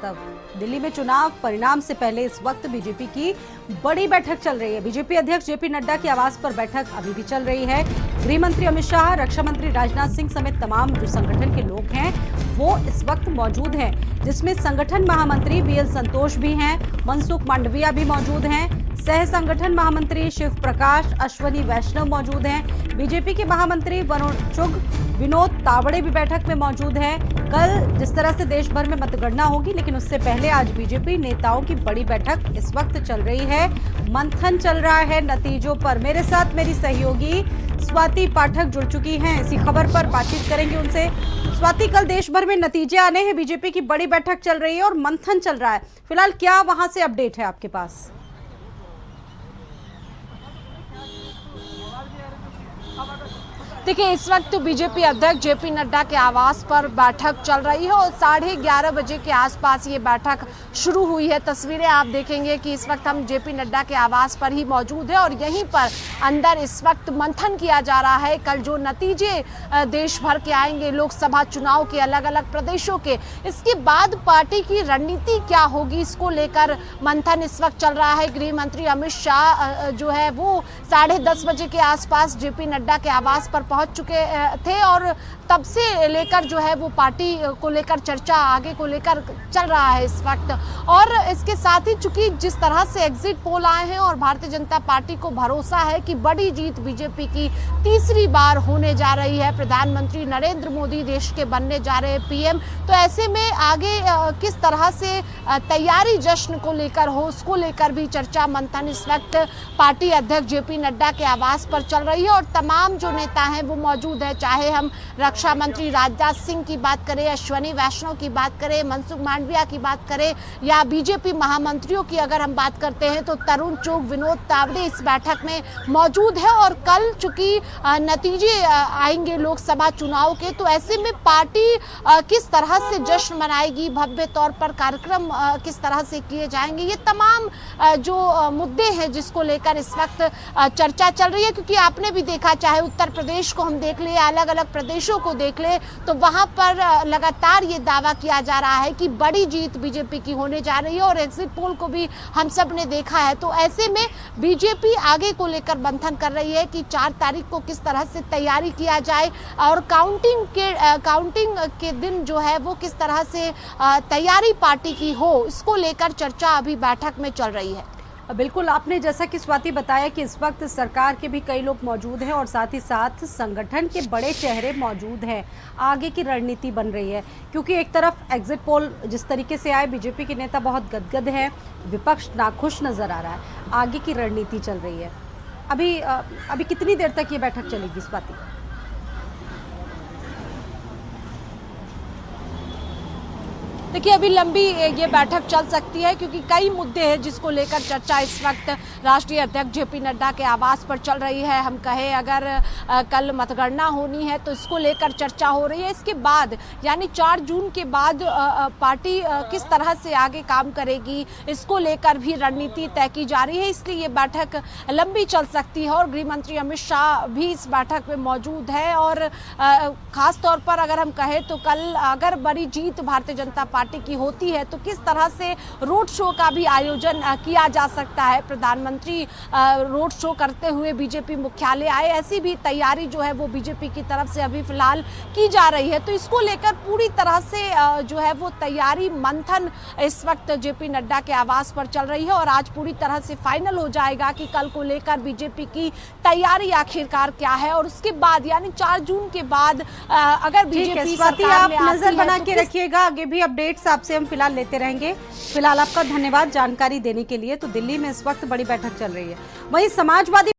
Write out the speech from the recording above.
वास्तव। दिल्ली में चुनाव परिणाम से पहले इस वक्त बीजेपी की बड़ी बैठक चल रही है। बीजेपी अध्यक्ष जेपी नड्डा के आवास पर बैठक अभी भी चल रही है। गृह मंत्री अमित शाह, रक्षा मंत्री राजनाथ सिंह समेत तमाम जो संगठन के लोग हैं वो इस वक्त मौजूद हैं, जिसमें संगठन महामंत्री बीएल संतोष भी हैं, मनसुख मांडविया भी मौजूद हैं, सह संगठन महामंत्री शिव प्रकाश, अश्वनी वैष्णव मौजूद हैं। बीजेपी के महामंत्री विनोद तावड़े भी बैठक में मौजूद हैं। कल जिस तरह से देश भर में मतगणना होगी, लेकिन उससे पहले आज बीजेपी नेताओं की बड़ी बैठक इस वक्त चल रही है। मंथन चल रहा है नतीजों पर। मेरे साथ मेरी सहयोगी स्वाति पाठक जुड़ चुकी हैं, इसी खबर पर बातचीत करेंगे उनसे। स्वाति, कल देश भर में नतीजे आने हैं, बीजेपी की बड़ी बैठक चल रही है और मंथन चल रहा है, फिलहाल क्या वहां से अपडेट है आपके पास? देखिए, इस वक्त बीजेपी अध्यक्ष जेपी नड्डा के आवास पर बैठक चल रही है और 11:30 बजे के आसपास ये बैठक शुरू हुई है। तस्वीरें आप देखेंगे कि इस वक्त हम जेपी नड्डा के आवास पर ही मौजूद है और यहीं पर अंदर इस वक्त मंथन किया जा रहा है। कल जो नतीजे देश भर के आएंगे, लोकसभा चुनाव के अलग अलग प्रदेशों के, इसके बाद पार्टी की रणनीति क्या होगी, इसको लेकर मंथन इस वक्त चल रहा है। गृह मंत्री अमित शाह जो है वो 10:30 बजे के आसपास जेपी नड्डा के आवास पर पहुंच चुके थे और तब से लेकर जो है वो पार्टी को लेकर चर्चा आगे को लेकर चल रहा है इस वक्त। और इसके साथ ही चूंकि जिस तरह से एग्जिट पोल आए हैं और भारतीय जनता पार्टी को भरोसा है कि बड़ी जीत बीजेपी की तीसरी बार होने जा रही है, प्रधानमंत्री नरेंद्र मोदी देश के बनने जा रहे पीएम, तो ऐसे में आगे किस तरह से तैयारी जश्न को लेकर हो, उसको लेकर भी चर्चा मंथन इस वक्त पार्टी अध्यक्ष जेपी नड्डा के आवास पर चल रही है। और तमाम जो नेता हैं वो मौजूद है, चाहे हम रक्षा मंत्री राजनाथ सिंह की बात करें, अश्वनी वैष्णव की बात करें, मनसुख मांडविया की बात करें, या बीजेपी महामंत्रियों की अगर हम बात करते हैं तो तरुण चुग, विनोद तावड़े इस बैठक में मौजूद है। और कल चूंकि नतीजे आएंगे लोकसभा चुनाव के, तो ऐसे में पार्टी किस तरह से जश्न मनाएगी, भव्य तौर पर कार्यक्रम किस तरह से किए जाएंगे, ये तमाम जो मुद्दे हैं जिसको लेकर इस वक्त चर्चा चल रही है। क्योंकि आपने भी देखा, चाहे उत्तर प्रदेश को हम देख ले, अलग अलग प्रदेशों को देख ले, तो वहां पर लगातार ये दावा किया जा रहा है कि बड़ी जीत बीजेपी की होने जा रही है और एग्जिट पोल को भी हम सब ने देखा है। तो ऐसे में बीजेपी आगे को लेकर मंथन कर रही है कि 4 तारीख को किस तरह से तैयारी किया जाए और काउंटिंग के दिन जो है वो किस तरह से तैयारी पार्टी की हो, इसको लेकर चर्चा अभी बैठक में चल रही है। बिल्कुल, आपने जैसा कि स्वाति बताया कि इस वक्त सरकार के भी कई लोग मौजूद हैं और साथ ही साथ संगठन के बड़े चेहरे मौजूद हैं। आगे की रणनीति बन रही है, क्योंकि एक तरफ एग्जिट पोल जिस तरीके से आए, बीजेपी के नेता बहुत गदगद हैं, विपक्ष नाखुश नजर आ रहा है, आगे की रणनीति चल रही है। अभी कितनी देर तक ये बैठक चलेगी स्वाति? देखिए, अभी लंबी ये बैठक चल सकती है क्योंकि कई मुद्दे हैं जिसको लेकर चर्चा इस वक्त राष्ट्रीय अध्यक्ष जेपी नड्डा के आवास पर चल रही है। हम कहें अगर कल मतगणना होनी है तो इसको लेकर चर्चा हो रही है। इसके बाद यानी 4 जून के बाद पार्टी किस तरह से आगे काम करेगी, इसको लेकर भी रणनीति तय की जा रही है, इसलिए ये बैठक लंबी चल सकती है। और गृह मंत्री अमित शाह भी इस बैठक में मौजूद है और खास तौर पर अगर हम कहें तो कल अगर बड़ी जीत भारतीय जनता पार्टी की होती है तो किस तरह से रोड शो का भी आयोजन किया जा सकता है। प्रधानमंत्री रोड शो करते हुए बीजेपी मुख्यालय आए, ऐसी भी तैयारी जो है वो बीजेपी की तरफ से अभी फिलहाल की जा रही है। तो इसको लेकर पूरी तरह से जो है वो तैयारी मंथन इस वक्त जेपी नड्डा के आवास पर चल रही है और आज पूरी तरह से फाइनल हो जाएगा कि कल को लेकर बीजेपी की तैयारी आखिरकार क्या है। और उसके बाद यानी 4 जून के बाद अगर बीजेपी सरकार में नजर बना के रखिएगा, आगे भी अपडेट्स आपसे हम फिलहाल लेते रहेंगे। फिलहाल आपका धन्यवाद जानकारी देने के लिए। तो दिल्ली में इस वक्त बड़ी बैठक चल रही है, वहीं समाजवादी